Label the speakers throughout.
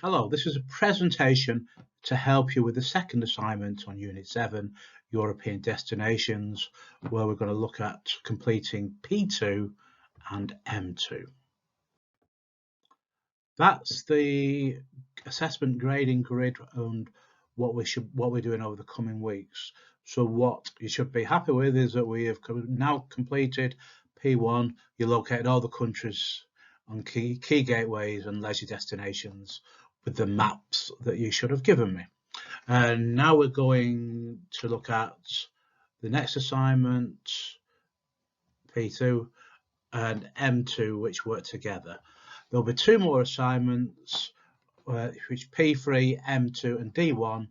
Speaker 1: Hello, this is a presentation to help you with the second assignment on Unit 7, European Destinations, where we're going to look at completing P2 and M2. That's the assessment grading grid and what we're doing over the coming weeks. So what you should be happy with is that we have now completed P1. You located all the countries on key gateways and leisure destinations with the maps that you should have given me. And now we're going to look at the next assignment, P2 and M2, which work together. There'll be two more assignments, which P3, M2 and D1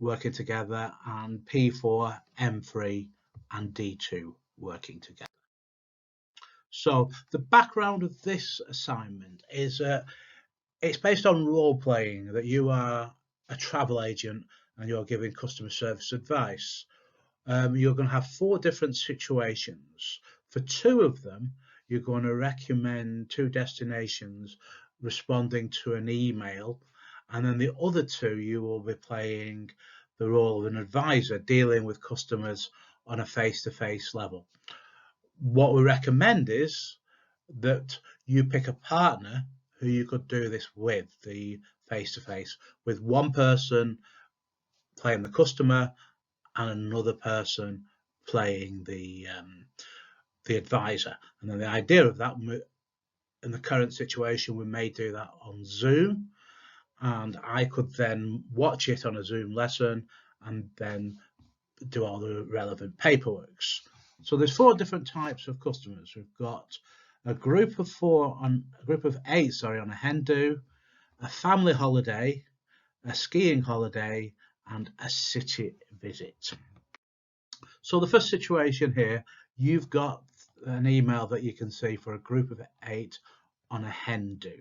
Speaker 1: working together, and P4, M3 and D2 working together. So the background of this assignment is it's based on role playing, that you are a travel agent and you're giving customer service advice. You're going to have 4 different situations. For 2 of them, you're going to recommend 2 destinations responding to an email, and then the other 2 you will be playing the role of an advisor dealing with customers on a face-to-face level. What we recommend is that you pick a partner who you could do this with, the face-to-face, with one person playing the customer and another person playing the advisor. And then the idea of that, in the current situation, we may do that on Zoom, and I could then watch it on a Zoom lesson and then do all the relevant paperwork. So there's 4 different types of customers. We've got a group of 8 on a hen do, a family holiday, a skiing holiday, and a city visit. So the first situation here, you've got an email that you can see for a group of 8 on a hen do.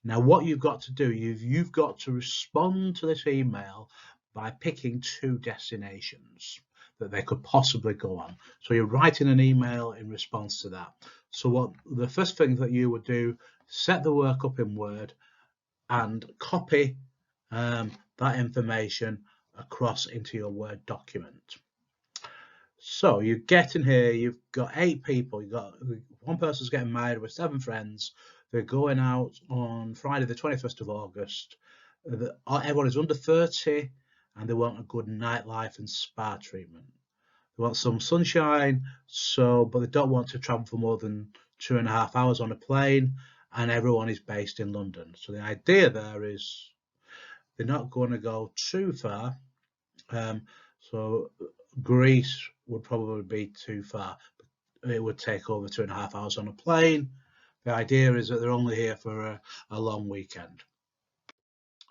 Speaker 1: Now what you've got to do, you've got to respond to this email by picking 2 destinations that they could possibly go on. So you're writing an email in response to that. So what the first thing that you would do, set the work up in Word and copy that information across into your Word document. So you get in here, you've got 8 people, you've got one person's getting married with 7 friends. They're going out on Friday the 21st of August. Everyone is under 30 and they want a good nightlife and spa treatment. They want some sunshine, but they don't want to travel for more than 2.5 hours on a plane, and everyone is based in London. So the idea there is they're not going to go too far. So Greece would probably be too far. It would take over 2.5 hours on a plane. The idea is that they're only here for a long weekend.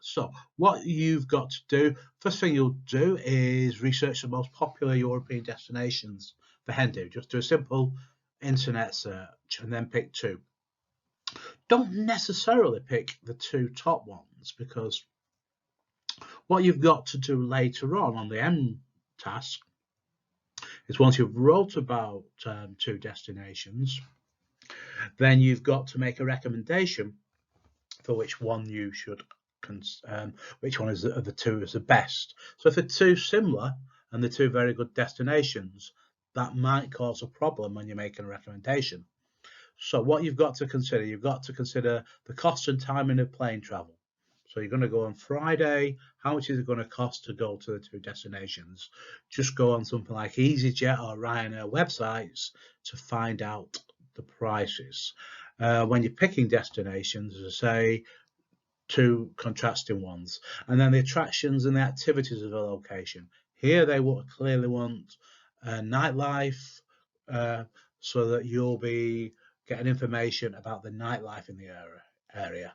Speaker 1: So what you've got to do, first thing you'll do is research the most popular European destinations for hen do. Just do a simple internet search and then pick 2. Don't necessarily pick the 2 top ones, because what you've got to do later on the M task is, once you've wrote about 2 destinations, then you've got to make a recommendation for which one you should which one of the 2 is the best. So if they're 2 similar and they're 2 very good destinations, that might cause a problem when you're making a recommendation. So what you've got to consider, the cost and timing of plane travel. So you're going to go on Friday. How much is it going to cost to go to the 2 destinations? Just go on something like EasyJet or Ryanair websites to find out the prices. When you're picking destinations, as I say, 2 contrasting ones, and then the attractions and the activities of a location. Here they clearly want nightlife, so that you'll be getting information about the nightlife in the area.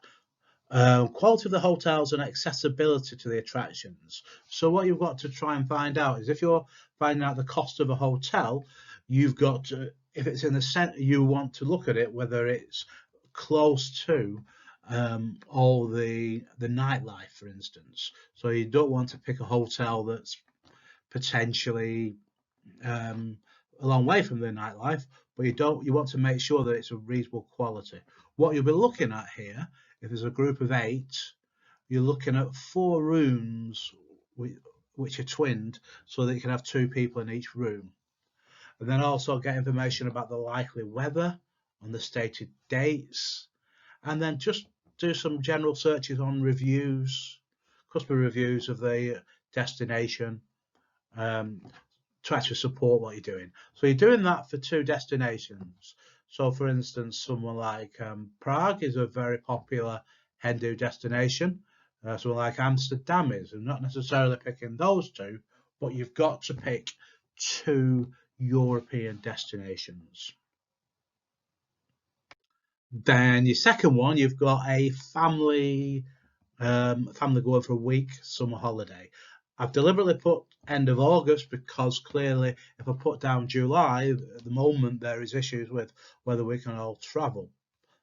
Speaker 1: Quality of the hotels and accessibility to the attractions. So what you've got to try and find out is, if you're finding out the cost of a hotel, you've got to, if it's in the center, you want to look at it whether it's close to all the nightlife, for instance. So you don't want to pick a hotel that's potentially a long way from the nightlife, but you want to make sure that it's a reasonable quality. What you'll be looking at here, if there's a group of 8 you're looking at 4 rooms which are twinned, so that you can have 2 people in each room. And then also get information about the likely weather on the stated dates, and then just do some general searches on reviews, customer reviews of the destination, to actually support what you're doing. So you're doing that for 2 destinations. So for instance, someone like Prague is a very popular Hindu destination. Someone like Amsterdam is. I'm not necessarily picking those 2, but you've got to pick 2 European destinations. Then your second one, you've got a family going for a week summer holiday. I've deliberately put end of August because clearly if I put down July, at the moment there is issues with whether we can all travel.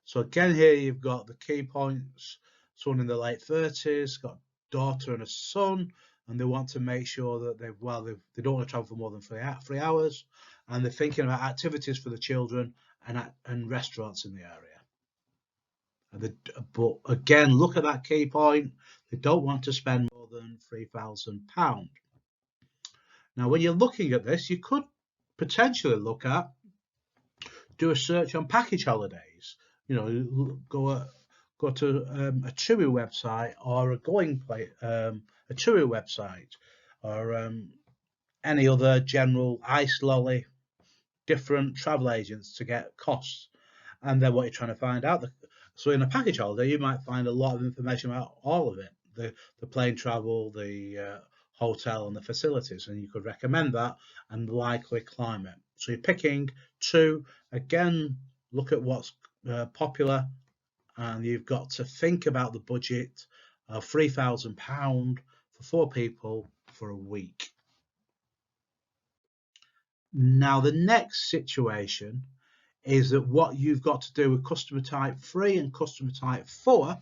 Speaker 1: So again, here you've got the key points. Someone in the late 30s, got a daughter and a son, and they want to make sure that they don't want to travel for more than 3 hours, and they're thinking about activities for the children and restaurants in the area. But again, look at that key point. They don't want to spend more than £3,000. Now, when you're looking at this, you could potentially do a search on package holidays. You know, go to a TUI website or a TUI website, or any other general iCelolly, different travel agents to get costs, and then what you're trying to find out. So in a package holiday, you might find a lot of information about all of it, the plane travel, the hotel and the facilities, and you could recommend that and likely climb it. So you're picking 2. Again, look at what's popular, and you've got to think about the budget of £3,000 for 4 people for a week. Now, the next situation is that what you've got to do with customer type 3 and customer type 4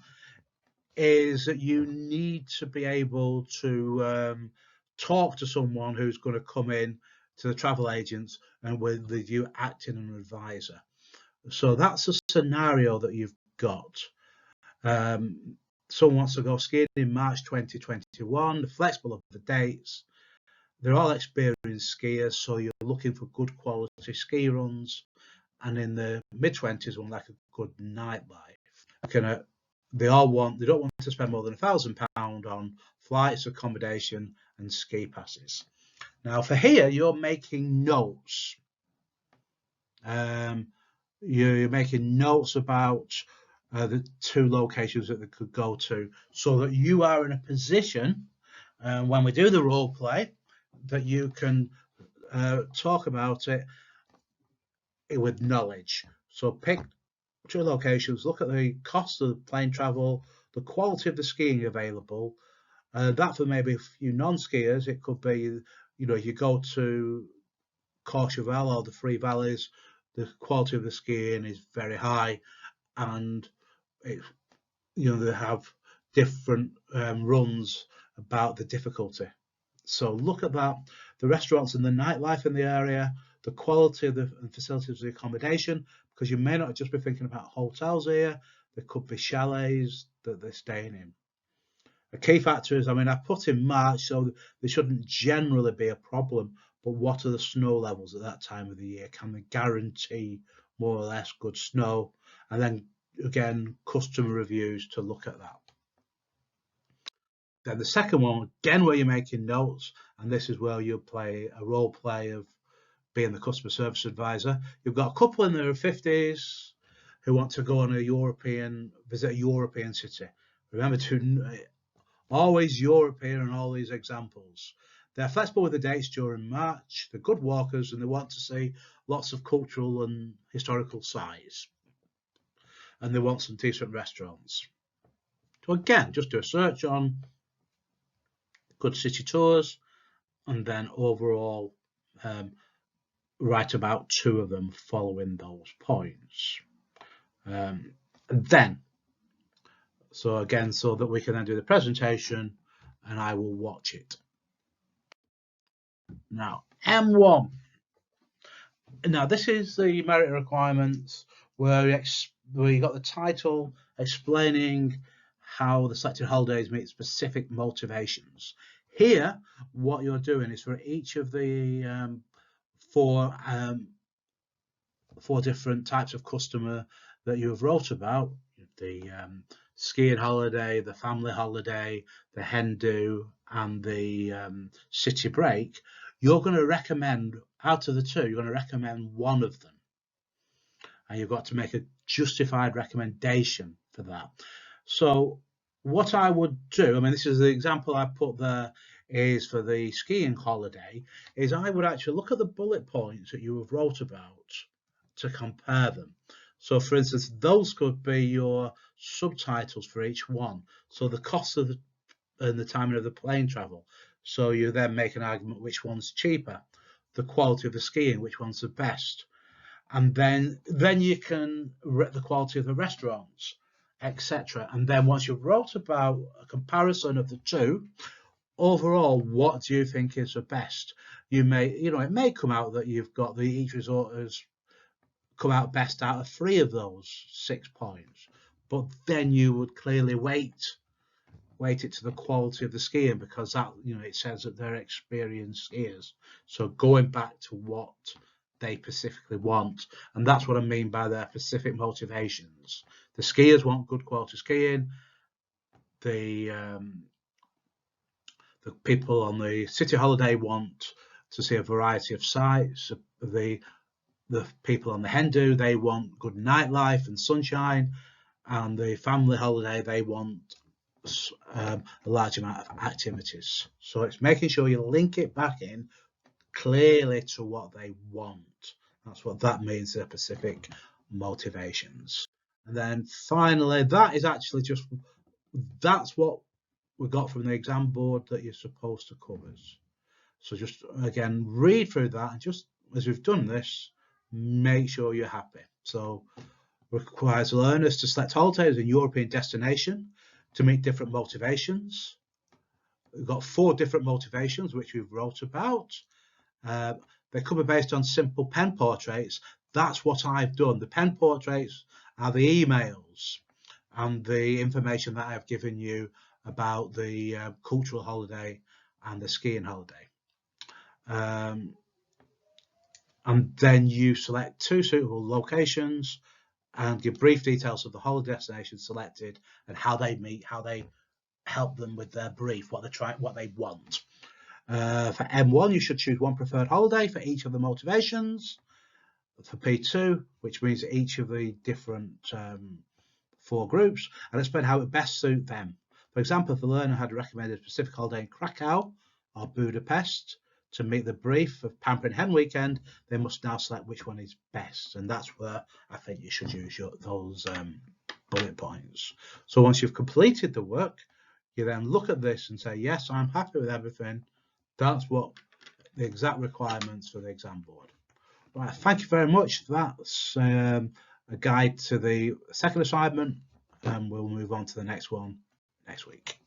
Speaker 1: is that you need to be able to talk to someone who's going to come in to the travel agents and with you acting an advisor. So that's a scenario that you've got. Someone wants to go skiing in March 2021, they're flexible of the dates. They're all experienced skiers, so you're looking for good quality ski runs. And in the mid-20s, one like a good nightlife. They don't want to spend more than £1,000 on flights, accommodation, and ski passes. Now, for here, you're making notes. You're making notes about the 2 locations that they could go to, so that you are in a position when we do the role play that you can talk about it with knowledge. So pick 2 locations, look at the cost of the plane travel, the quality of the skiing available. That for maybe a few non-skiers, it could be, you go to Courchevel or the Three Valleys, the quality of the skiing is very high, and they have different runs about the difficulty. So look at that, the restaurants and the nightlife in the area, the quality of the facilities of the accommodation, because you may not just be thinking about hotels here, there could be chalets that they're staying in. A key factor is, I put in March, so there shouldn't generally be a problem, but what are the snow levels at that time of the year? Can they guarantee more or less good snow? And then again, customer reviews to look at that. Then the second one, again, where you're making notes, and this is where you'll play a role play of being the customer service advisor. You've got a couple in their 50s who want to go on visit a European city. Remember to always European in all these examples. They're flexible with the dates during March, they're good walkers, and they want to see lots of cultural and historical sites. And they want some decent restaurants. So again, just do a search on good city tours, and then overall write about 2 of them following those points. So that we can then do the presentation and I will watch it. Now, M1. Now, this is the merit requirements where you got the title explaining how the selected holidays meet specific motivations. Here, what you're doing is for each of the four different types of customer that you have wrote about, the skiing holiday, the family holiday, the hen do, and the city break, you're going to recommend, out of the two, you're going to recommend one of them. And you've got to make a justified recommendation for that. So what I would do, I mean, this is the example I put there, is for the skiing holiday, is I would actually look at the bullet points that you have wrote about to compare them. So for instance, those could be your subtitles for each one. So the cost of and the timing of the plane travel. So you then make an argument which one's cheaper, the quality of the skiing, which one's the best. And then you can rate the quality of the restaurants, etc. And then once you've wrote about a comparison of the two, overall, what do you think is the best? You may, it may come out that you've got each resort has come out best out of 3 of those 6 points, but then you would clearly weight it to the quality of the skiing, because that, it says that they're experienced skiers. So going back to what they specifically want, and that's what I mean by their specific motivations. The skiers want good quality skiing. The people on the city holiday want to see a variety of sites. The people on the hen do, they want good nightlife and sunshine, and the family holiday, they want a large amount of activities. So it's making sure you link it back in clearly to what they want. That's what that means, their specific motivations. And then finally, that is actually that's what we got from the exam board that you're supposed to cover. So just again, read through that, and just as we've done this, make sure you're happy. So requires learners to select holidays in European destination to meet different motivations. We've got 4 different motivations which we've wrote about. They cover based on simple pen portraits. That's what I've done. The pen portraits are the emails and the information that I've given you about the cultural holiday and the skiing holiday. And then you select 2 suitable locations and give brief details of the holiday destination selected and how they meet, how they help them with their brief, what they want. For M1, you should choose one preferred holiday for each of the motivations. For P2, which means each of the different 4 groups, and explain how it best suit them. For example, if the learner had recommended a specific holiday in Krakow or Budapest to meet the brief of Pampering Hen weekend, they must now select which one is best, and that's where I think you should use those bullet points. So once you've completed the work, you then look at this and say, yes, I'm happy with everything. That's what the exact requirements for the exam board. Right, thank you very much. That's a guide to the second assignment, and we'll move on to the next one next week.